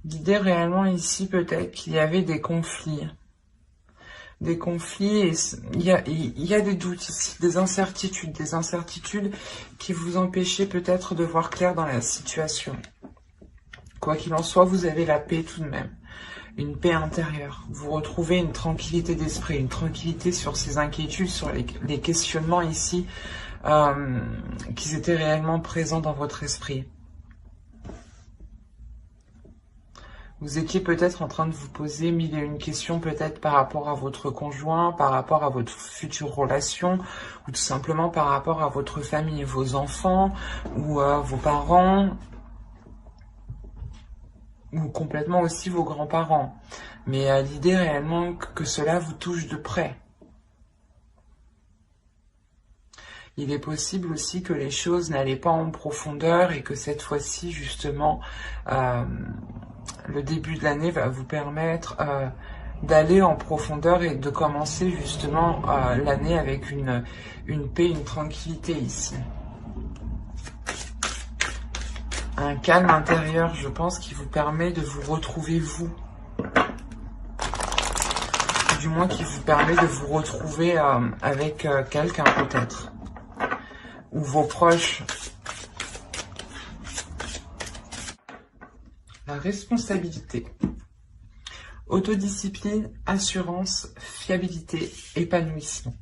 L'idée réellement ici, peut-être qu'il y avait des conflits. Des conflits et il y a des doutes ici, des incertitudes qui vous empêchaient peut-être de voir clair dans la situation. Quoi qu'il en soit, vous avez la paix tout de même, une paix intérieure. Vous retrouvez une tranquillité d'esprit, une tranquillité sur ces inquiétudes, sur les questionnements ici qui étaient réellement présents dans votre esprit. Vous étiez peut-être en train de vous poser mille et une questions, peut-être par rapport à votre conjoint, par rapport à votre future relation, ou tout simplement par rapport à votre famille, vos enfants, ou vos parents, ou complètement aussi vos grands-parents. Mais l'idée réellement que cela vous touche de près. Il est possible aussi que les choses n'allaient pas en profondeur et que cette fois-ci, justement, le début de l'année va vous permettre d'aller en profondeur et de commencer justement l'année avec une paix, une tranquillité ici. Un calme intérieur, je pense, qui vous permet de vous retrouver vous. Du moins qui vous permet de vous retrouver avec quelqu'un peut-être. Ou vos proches. La responsabilité. Autodiscipline, assurance, fiabilité, épanouissement.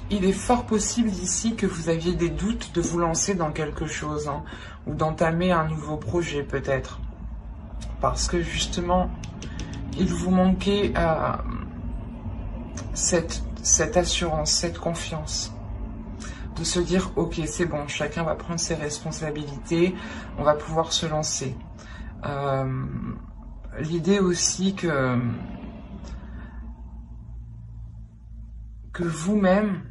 Il est fort possible ici que vous aviez des doutes de vous lancer dans quelque chose, hein, ou d'entamer un nouveau projet peut-être. Parce que justement, il vous manquait cette assurance, cette confiance. De se dire, ok, c'est bon, chacun va prendre ses responsabilités, on va pouvoir se lancer. L'idée aussi que vous-même,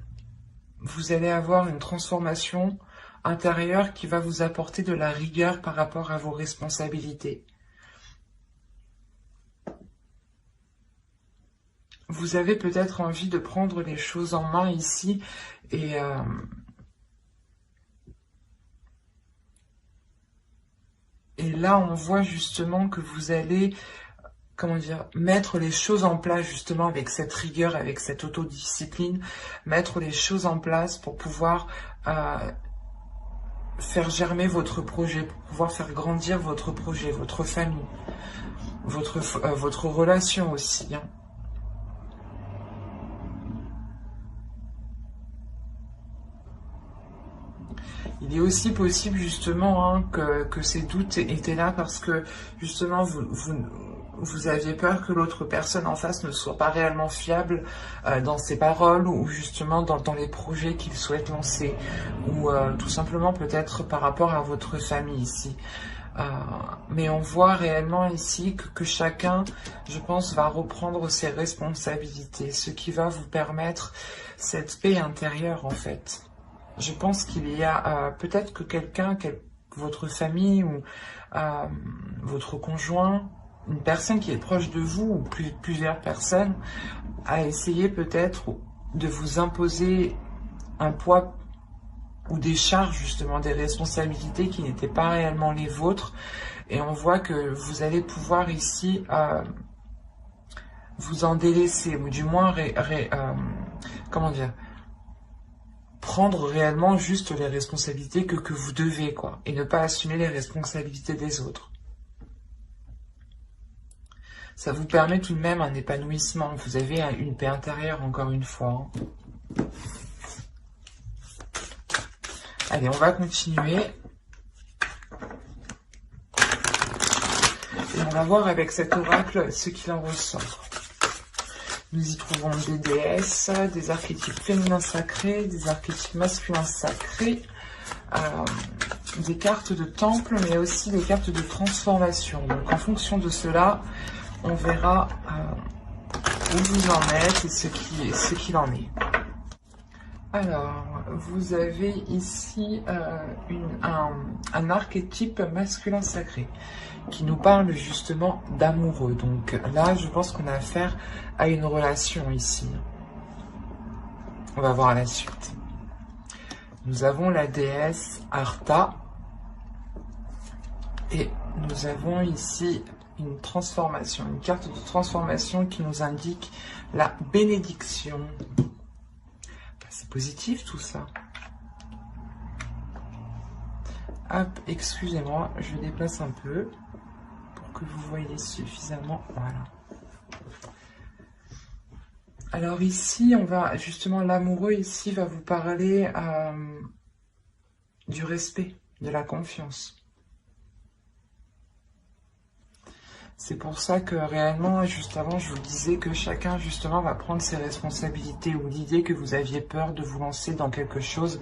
vous allez avoir une transformation intérieure qui va vous apporter de la rigueur par rapport à vos responsabilités. Vous avez peut-être envie de prendre les choses en main ici et là, on voit justement que vous allez, comment dire, mettre les choses en place justement avec cette rigueur, avec cette autodiscipline, mettre les choses en place pour pouvoir faire germer votre projet, pour pouvoir faire grandir votre projet, votre famille, votre relation aussi, hein. Il est aussi possible justement hein, que ces doutes étaient là parce que justement vous aviez peur que l'autre personne en face ne soit pas réellement fiable dans ses paroles ou justement dans les projets qu'il souhaite lancer ou tout simplement peut-être par rapport à votre famille ici. Mais on voit réellement ici que chacun, je pense, va reprendre ses responsabilités, ce qui va vous permettre cette paix intérieure en fait. Je pense qu'il y a peut-être que quelqu'un, votre famille ou votre conjoint, une personne qui est proche de vous ou plusieurs personnes, a essayé peut-être de vous imposer un poids ou des charges, justement, des responsabilités qui n'étaient pas réellement les vôtres. Et on voit que vous allez pouvoir ici vous en délaisser, ou du moins, comment dire, prendre réellement juste les responsabilités que vous devez, quoi, et ne pas assumer les responsabilités des autres. Ça vous permet tout de même un épanouissement. Vous avez une paix intérieure, encore une fois. Allez, on va continuer. Et on va voir avec cet oracle ce qu'il en ressort. Nous y trouvons des déesses, des archétypes féminins sacrés, des archétypes masculins sacrés, des cartes de temple, mais aussi des cartes de transformation. Donc en fonction de cela, on verra où vous en êtes et ce qu'il en est. Alors, vous avez ici un archétype masculin sacré qui nous parle justement d'amoureux. Donc là, je pense qu'on a affaire à une relation ici. On va voir la suite. Nous avons la déesse Arta. Et nous avons ici une transformation, une carte de transformation qui nous indique la bénédiction. C'est positif tout ça. Hop, excusez-moi, je déplace un peu pour que vous voyez suffisamment. Voilà. Alors ici, on va justement, l'amoureux ici va vous parler du respect, de la confiance. C'est pour ça que réellement, juste avant, je vous disais que chacun justement va prendre ses responsabilités, ou l'idée que vous aviez peur de vous lancer dans quelque chose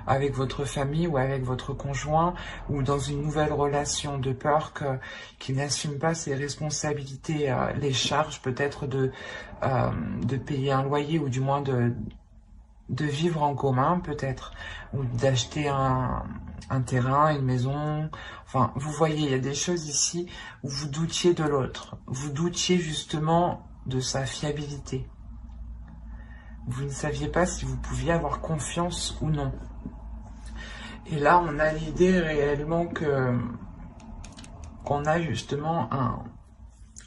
avec votre famille ou avec votre conjoint, ou dans une nouvelle relation, de peur qu'il n'assume pas ses responsabilités, les charges peut-être de payer un loyer, ou du moins de vivre en commun peut-être, ou d'acheter un terrain, une maison. Enfin, vous voyez, il y a des choses ici où vous doutiez de l'autre. Vous doutiez justement de sa fiabilité. Vous ne saviez pas si vous pouviez avoir confiance ou non. Et là, on a l'idée réellement qu'on a justement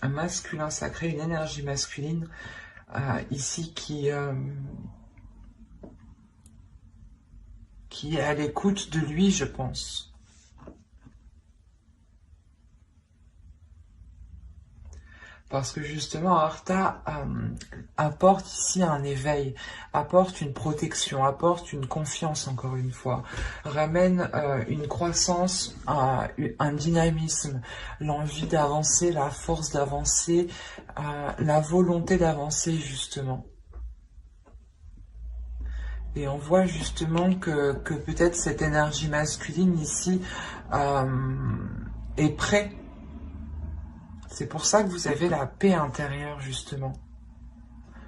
un masculin sacré, une énergie masculine ici qui est à l'écoute de lui, je pense. Parce que justement, Arta apporte ici un éveil, apporte une protection, apporte une confiance, encore une fois, ramène une croissance, un dynamisme, l'envie d'avancer, la force d'avancer, la volonté d'avancer, justement. Et on voit justement que peut-être cette énergie masculine ici est prête. C'est pour ça que vous avez la paix intérieure, justement.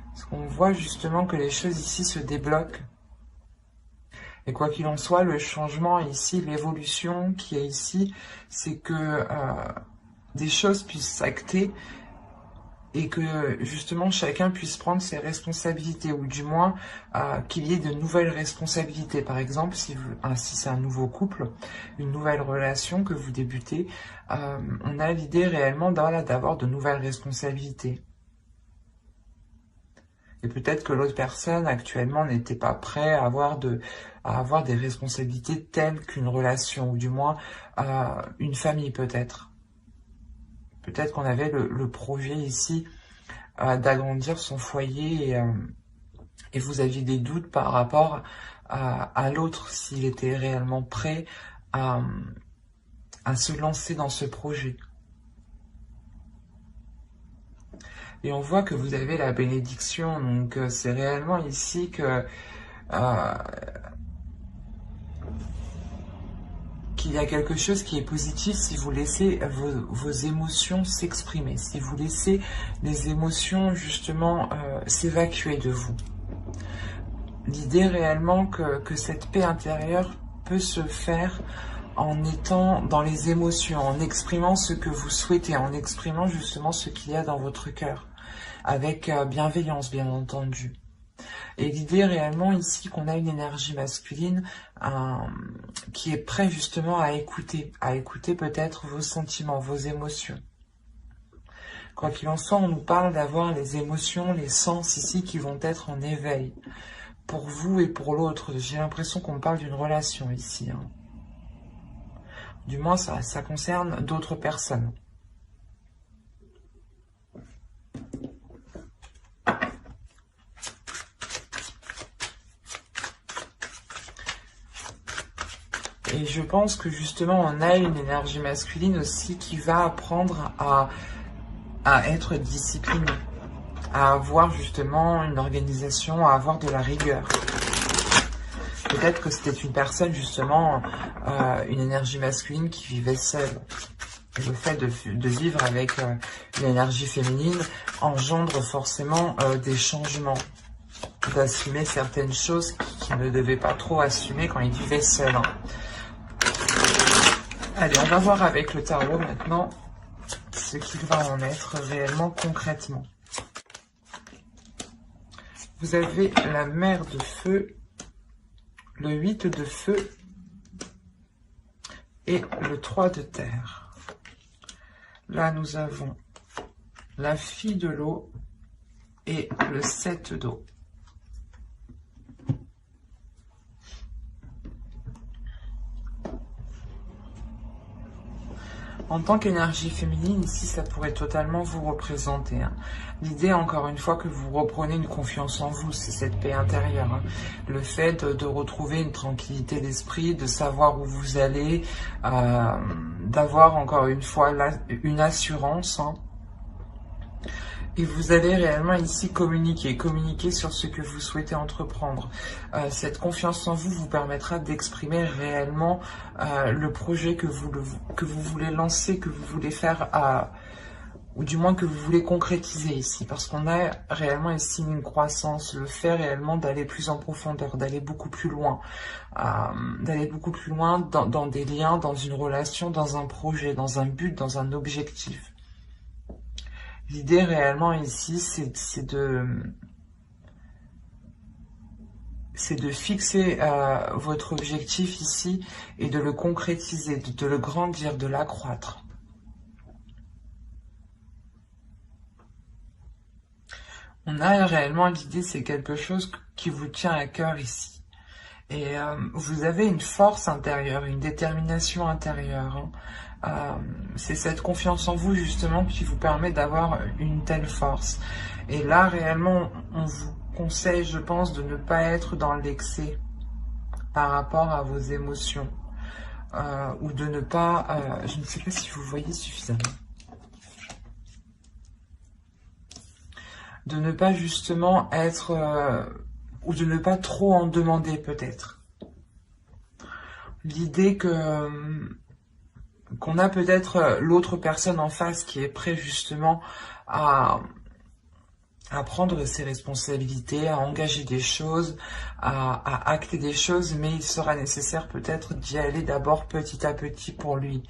Parce qu'on voit justement que les choses ici se débloquent. Et quoi qu'il en soit, le changement ici, l'évolution qui est ici, c'est que des choses puissent s'acter et que justement chacun puisse prendre ses responsabilités, ou du moins qu'il y ait de nouvelles responsabilités. Par exemple, si c'est un nouveau couple, une nouvelle relation que vous débutez, on a l'idée réellement d'avoir de nouvelles responsabilités. Et peut-être que l'autre personne actuellement n'était pas prêt à avoir des responsabilités telles qu'une relation, ou du moins une famille peut-être. Peut-être qu'on avait le projet ici d'agrandir son foyer et vous aviez des doutes par rapport à l'autre, s'il était réellement prêt à se lancer dans ce projet. Et on voit que vous avez la bénédiction, donc c'est réellement ici que qu'il y a quelque chose qui est positif si vous laissez vos émotions s'exprimer, si vous laissez les émotions justement s'évacuer de vous. L'idée réellement que cette paix intérieure peut se faire en étant dans les émotions, en exprimant ce que vous souhaitez, en exprimant justement ce qu'il y a dans votre cœur, avec bienveillance bien entendu. Et l'idée réellement ici qu'on a une énergie masculine qui est prête justement à écouter peut-être vos sentiments, vos émotions. Quoi qu'il en soit, on nous parle d'avoir les émotions, les sens ici qui vont être en éveil pour vous et pour l'autre. J'ai l'impression qu'on parle d'une relation ici. Du moins, ça concerne d'autres personnes. Et je pense que justement, on a une énergie masculine aussi qui va apprendre à être discipliné, à avoir justement une organisation, à avoir de la rigueur. Peut-être que c'était une personne justement, une énergie masculine qui vivait seule. Et le fait de vivre avec une énergie féminine engendre forcément des changements, d'assumer certaines choses qu'il ne devait pas trop assumer quand il vivait seul. Allez, on va voir avec le tarot maintenant ce qu'il va en être réellement concrètement. Vous avez la mer de feu, le 8 de feu et le 3 de terre. Là, nous avons la fille de l'eau et le 7 d'eau. En tant qu'énergie féminine, ici, ça pourrait totalement vous représenter. L'idée, encore une fois, que vous reprenez une confiance en vous, c'est cette paix intérieure. Le fait de retrouver une tranquillité d'esprit, de savoir où vous allez, d'avoir, encore une fois, une assurance. Et vous allez réellement ici communiquer sur ce que vous souhaitez entreprendre. Cette confiance en vous vous permettra d'exprimer réellement le projet que vous voulez lancer, que vous voulez faire, ou du moins que vous voulez concrétiser ici. Parce qu'on a réellement ici une croissance, le fait réellement d'aller plus en profondeur, d'aller beaucoup plus loin. Dans des liens, dans une relation, dans un projet, dans un but, dans un objectif. L'idée réellement ici, c'est de fixer votre objectif ici et de le concrétiser, de le grandir, de l'accroître. On a réellement l'idée, c'est quelque chose qui vous tient à cœur ici. Et vous avez une force intérieure, une détermination intérieure. C'est cette confiance en vous justement qui vous permet d'avoir une telle force. Et là réellement on vous conseille, je pense, de ne pas être dans l'excès par rapport à vos émotions, ou de ne pas, je ne sais pas si vous voyez suffisamment, de ne pas justement être, ou de ne pas trop en demander peut-être. L'idée qu'on a peut-être l'autre personne en face qui est prêt justement à prendre ses responsabilités, à engager des choses, à acter des choses, mais il sera nécessaire peut-être d'y aller d'abord petit à petit pour lui,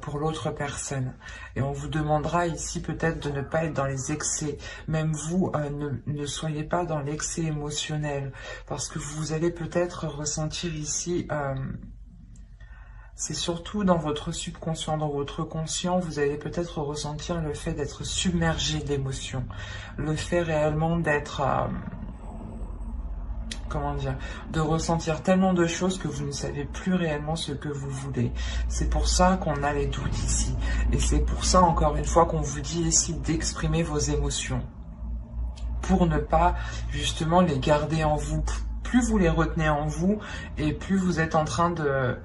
pour l'autre personne. Et on vous demandera ici peut-être de ne pas être dans les excès. Même vous, ne soyez pas dans l'excès émotionnel, parce que vous allez peut-être ressentir ici... c'est surtout dans votre subconscient, dans votre conscient, vous allez peut-être ressentir le fait d'être submergé d'émotions. Le fait réellement d'être, comment dire, de ressentir tellement de choses que vous ne savez plus réellement ce que vous voulez. C'est pour ça qu'on a les doutes ici. Et c'est pour ça, encore une fois, qu'on vous dit ici d'exprimer vos émotions. Pour ne pas, justement, les garder en vous. Plus vous les retenez en vous, et plus vous êtes en train de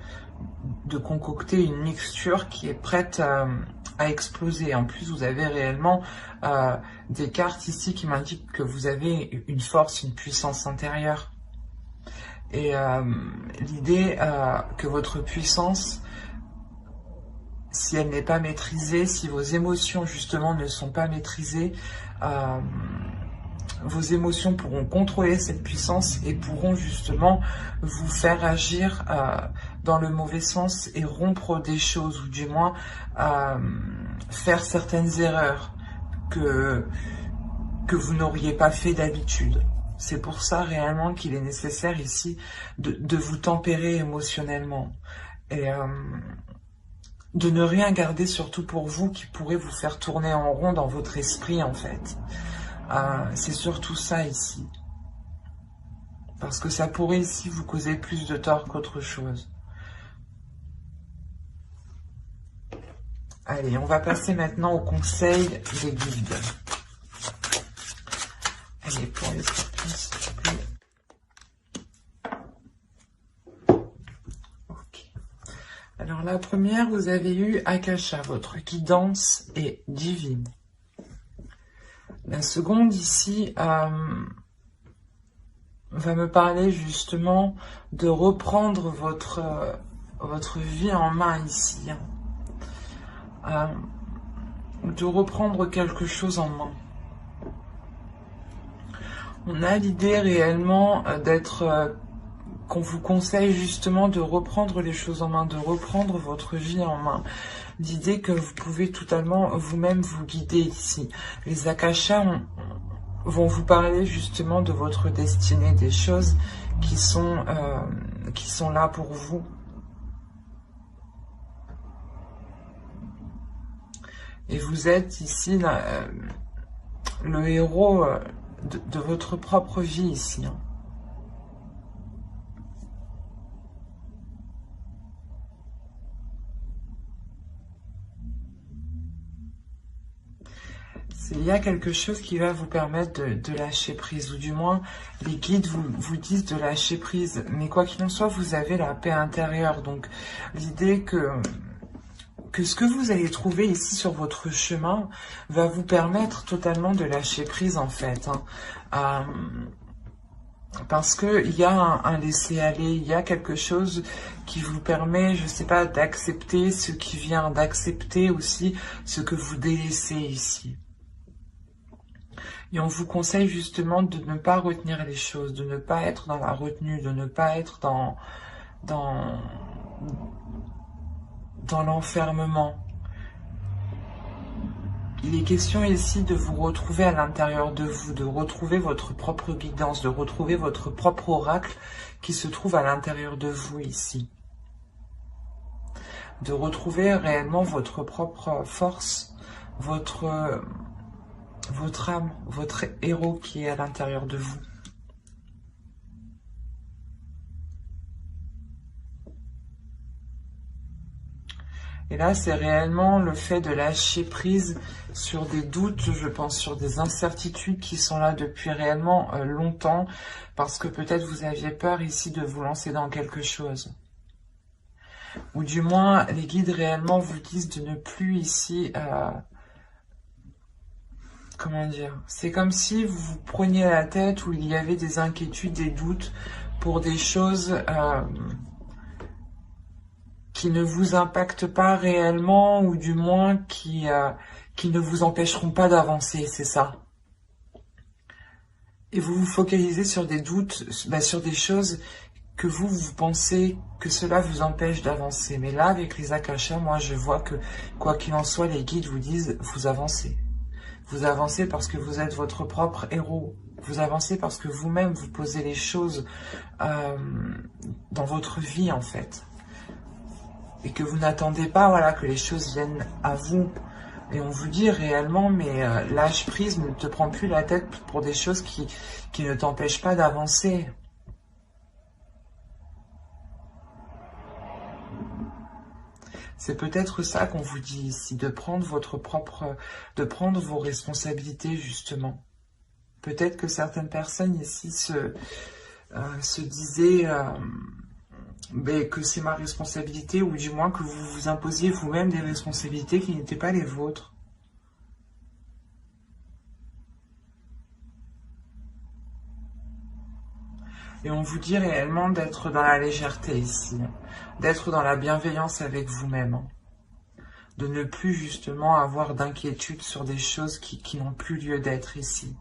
concocter une mixture qui est prête à exploser. En plus, vous avez réellement des cartes ici qui m'indiquent que vous avez une force, une puissance intérieure. Et l'idée que votre puissance, si elle n'est pas maîtrisée, si vos émotions justement ne sont pas maîtrisées, vos émotions pourront contrôler cette puissance et pourront justement vous faire agir dans le mauvais sens et rompre des choses, ou du moins faire certaines erreurs que vous n'auriez pas fait d'habitude. C'est pour ça réellement qu'il est nécessaire ici de vous tempérer émotionnellement et de ne rien garder surtout pour vous qui pourrait vous faire tourner en rond dans votre esprit en fait. C'est surtout ça ici. Parce que ça pourrait ici vous causer plus de tort qu'autre chose. Allez, on va passer maintenant au conseil des guides. Allez, pour les scorpions, s'il te plaît. Ok. Alors la première, vous avez eu Akasha, votre guidance est divine. La seconde ici va me parler justement de reprendre votre vie en main ici. De reprendre quelque chose en main. On a l'idée réellement d'être... qu'on vous conseille justement de reprendre les choses en main, de reprendre votre vie en main. L'idée que vous pouvez totalement vous-même vous guider ici. Les Akashas vont vous parler justement de votre destinée, des choses qui sont là pour vous. Et vous êtes ici le héros de votre propre vie ici. Hein. Il y a quelque chose qui va vous permettre de lâcher prise, ou du moins les guides vous disent de lâcher prise. Mais quoi qu'il en soit, vous avez la paix intérieure. Donc l'idée que ce que vous allez trouver ici sur votre chemin va vous permettre totalement de lâcher prise en fait. Hein. Parce qu'il y a un laisser-aller, il y a quelque chose qui vous permet, je ne sais pas, d'accepter ce qui vient, d'accepter aussi ce que vous délaissez ici. Et on vous conseille justement de ne pas retenir les choses, de ne pas être dans la retenue, de ne pas être dans l'enfermement. Il est question ici de vous retrouver à l'intérieur de vous, de retrouver votre propre guidance, de retrouver votre propre oracle qui se trouve à l'intérieur de vous ici. De retrouver réellement votre propre force, votre âme, votre héros qui est à l'intérieur de vous. Et là, c'est réellement le fait de lâcher prise sur des doutes, je pense, sur des incertitudes qui sont là depuis réellement longtemps, parce que peut-être vous aviez peur ici de vous lancer dans quelque chose. Ou du moins, les guides réellement vous disent de ne plus ici... comment dire? C'est comme si vous vous preniez la tête où il y avait des inquiétudes, des doutes pour des choses... qui ne vous impactent pas réellement, ou du moins qui ne vous empêcheront pas d'avancer, c'est ça. Et vous vous focalisez sur des doutes, sur des choses que vous pensez que cela vous empêche d'avancer. Mais là, avec les Akashas, moi je vois que, quoi qu'il en soit, les guides vous disent, vous avancez. Vous avancez parce que vous êtes votre propre héros. Vous avancez parce que vous-même, vous posez les choses dans votre vie, en fait. Et que vous n'attendez pas, voilà, que les choses viennent à vous. Et on vous dit réellement, mais lâche prise, ne te prends plus la tête pour des choses qui ne t'empêchent pas d'avancer. C'est peut-être ça qu'on vous dit ici, de prendre de prendre vos responsabilités, justement. Peut-être que certaines personnes ici se disaient... que c'est ma responsabilité, ou du moins que vous vous imposiez vous-même des responsabilités qui n'étaient pas les vôtres. Et on vous dit réellement d'être dans la légèreté ici, d'être dans la bienveillance avec vous-même, de ne plus justement avoir d'inquiétude sur des choses qui n'ont plus lieu d'être ici.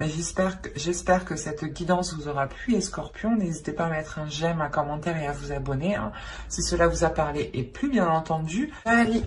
J'espère que cette guidance vous aura plu, les scorpions. N'hésitez pas à mettre un j'aime, un commentaire et à vous abonner, hein, si cela vous a parlé. Et plus bien entendu, allez!